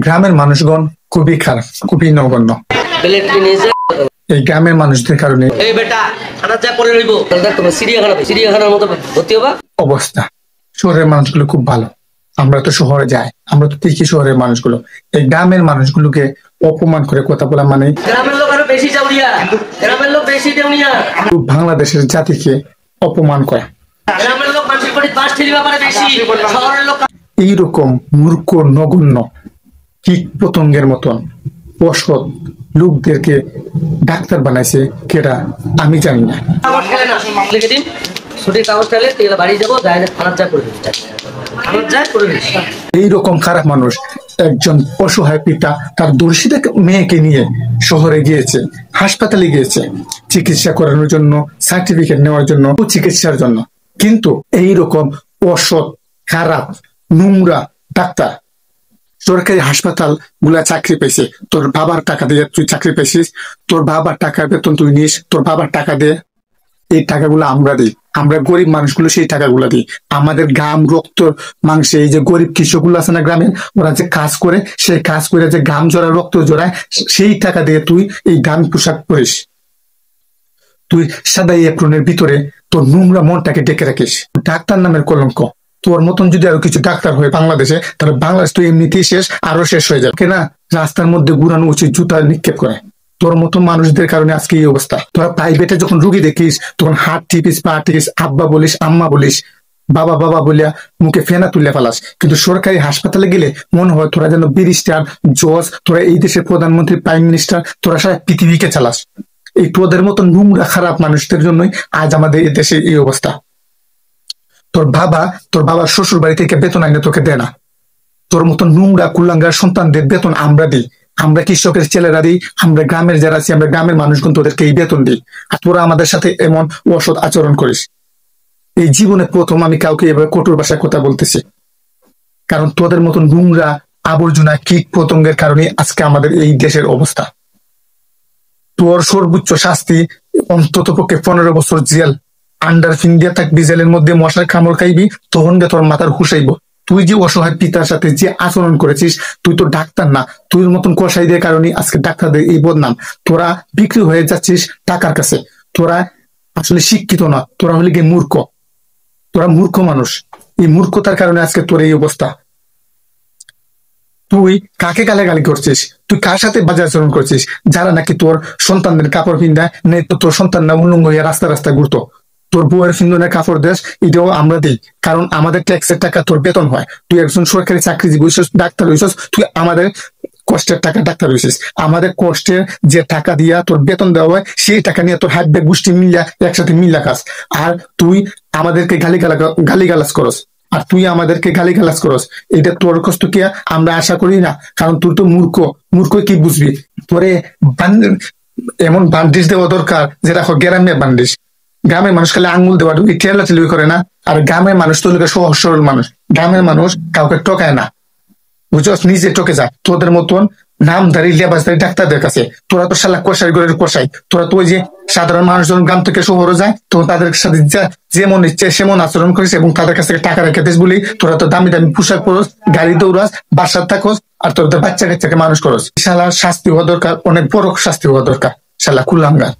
গ্রামের মানুষগণ খুবই খারাপ, খুবই নগণ্য। এই গ্রামের মানুষদের কারণে অবস্থা। শহরের মানুষগুলো খুব ভালো, আমরা তো শহরে যাই, আমরা তো দেখি শহরের মানুষগুলো। এই গ্রামের মানুষগুলোকে অপমান করে কথা বলা মানে বাংলাদেশের জাতিকে অপমান করা। এইরকম মূর্খ নগণ্য কীট পতঙ্গের মতন অসৎ লোকদেরকে ডাক্তার বানাইছে কেডা আমি জানি না। এইরকম খারাপ মানুষ একজন অসহায় পিতা তার দর্শিতা মেয়েকে নিয়ে শহরে গিয়েছে, হাসপাতালে গিয়েছে চিকিৎসা করানোর জন্য, সার্টিফিকেট নেওয়ার জন্য, চিকিৎসার জন্য। কিন্তু এইরকম অসৎ খারাপ নোংরা ডাক্তার সরকারি হাসপাতাল গুলা চাকরি পেয়েছে, তোর বাবার টাকা দিয়ে তুই চাকরি পেয়েছিস, তোর বাবার টাকার বেতন তুই নিস, তোর বাবার টাকা দিয়ে এই টাকাগুলো আমরা দিই, আমরা গরিব মানুষগুলো সেই টাকাগুলো দিই। আমাদের ঘাম রক্ত মাংসে এই যে গরিব কৃষকগুলো আছে না গ্রামের, ওরা যে কাজ করে সেই কাজ করে যে ঘাম জড়ায় রক্ত জড়ায় সেই টাকা দিয়ে তুই এই দামি পোশাক পরিস। তুই সাদা এপ্রনের ভিতরে তোর নোংরা মনটাকে ডেকে রাখিস। ডাক্তার নামের কলঙ্ক। তোর মতন যদি আরো কিছু ডাক্তার হয় বাংলাদেশে, তাহলে বাংলাদেশ তো এমনিতেই শেষ, আরো শেষ হয়ে যাবে। কেনা রাস্তার মধ্যে ঘুরানো উচিত, জুতা নিক্ষেপ করে। তোর মতো মানুষদের কারণে আজকে এই অবস্থা। তোরা প্রাইভেটে যখন রুগী দেখিস তখন হাত টিপিস, পা টিপিস, আব্বা বলিস, আম্মা বলিস, বাবা বাবা বলিয়া মুখে ফেনা তুলে ফেলাস। কিন্তু সরকারি হাসপাতালে গেলে মনে হয় তোরা যেন ব্যারিস্টার, জজ, তোরা এই দেশের প্রধানমন্ত্রী, প্রাইম মিনিস্টার, তোরা সারা পৃথিবীকে চালাস। এই তোদের মতন নোংরা খারাপ মানুষদের জন্যই আজ আমাদের এই দেশে এই অবস্থা। তোর বাবার শ্বশুর বাড়ি থেকে বেতন আইনে তোকে দেয় না। তোর মতন নোংরা কুলাঙ্গার সন্তানদের বেতন আমরা দিই, আমরা কৃষকের ছেলেরা দিই, আমরা গ্রামের যারা আছি, আমরা গ্রামের মানুষগুলো তোদেরকে এই বেতন দিই, আর তোরা আমাদের সাথে এমন অসৎ আচরণ করিস। এই জীবনে প্রথম আমি কাউকে এভাবে কঠোর ভাষায় কথা বলতেছি, কারণ তোদের মতন নোংরা আবর্জনা কীট পতঙ্গের কারণে আজকে আমাদের এই দেশের অবস্থা। তোর সর্বোচ্চ শাস্তি অন্তত পক্ষে 15 বছর জেল, আন্ডার ফিং দিয়ে থাকবি, জেলের মধ্যে মশার কামড় খাইবি, তখন তোর মাথার হুসাইব। তুই যে অসহায় পিতার সাথে যে আচরণ করেছিস, তুই তো ডাক্তার না, তুই মতন কসাইদের কারণে আজকে ডাক্তারদের এই বদনাম। তোরা বিক্রি হয়ে যাচ্ছিস টাকার কাছে, তোরা আসলে শিক্ষিত না, তোরা হলে গিয়ে মূর্খ, তোরা মূর্খ মানুষ। এই মূর্খতার কারণে আজকে তোর এই অবস্থা। তুই কাকে গালাগালি করছিস, তুই কার সাথে বাজে আচরণ করছিস? যারা নাকি তোর সন্তানদের কাপড় পিন্ধায় নেই, তো তোর সন্তানরা উলঙ্গ হয়ে রাস্তা রাস্তায় ঘুরতো। তোর বউয়ের সিন্ধনের কাপড় দেশ, এটাও আমরা দিই, কারণ আমাদের ট্যাক্সের টাকা তোর বেতন হয়। তুই একজন সরকারি চাকরিজীবী হইছিস, ডাক্তার হইছিস, তুই আমাদের কষ্টের টাকা ডাক্তার হইছিস। আমাদের কষ্টের যে টাকা দিয়া তোর বেতন দেওয়া হয়, সেই টাকা নিয়ে তোর হাত ব্যাগ গোষ্ঠী মিলিয়া একসাথে মিল্লা খাস। আর তুই আমাদেরকে গালিগালাজ করস, আর তুই আমাদেরকে গালিগালাজ করস। এটা তোর কষ্ট কি আমরা আশা করি না, কারণ তুই তো মূর্খ কি বুঝবি? তোরে এমন বান্ডিশ দেওয়া দরকার যেটা গ্রামের বান্ডিশ। গ্রামের মানুষ খালি আঙ্গুল দেওয়া ঠেলাঠেলি করে না, আর গ্রামের মানুষ তো সহজ সরল মানুষ। গ্রামের মানুষ কাউকে টকায় না, বুঝছস, নিজে টকে যায়। তোদের মতন নামধারী লেবাসধারী ডাক্তারদের কাছে তোরা তো শালা কষাই করে কষাই। তোরা তো ওই যে সাধারণ মানুষজন গ্রাম থেকে শহরে যায়, তো তাদের সাথে যেমন ইচ্ছে সেমন আচরণ করিস, এবং তাদের কাছ থেকে টাকা রেখে দিস বলি তোরা তো দামি দামি পোশাক পরস, গাড়ি দৌড়াস, বাসার থাকস, আর তোদের বাচ্চা কাচ্চাকে মানুষ করস। শালার শাস্তি হওয়া দরকার, অনেক বড় শাস্তি হওয়া দরকার, শালা কুলাঙ্গার।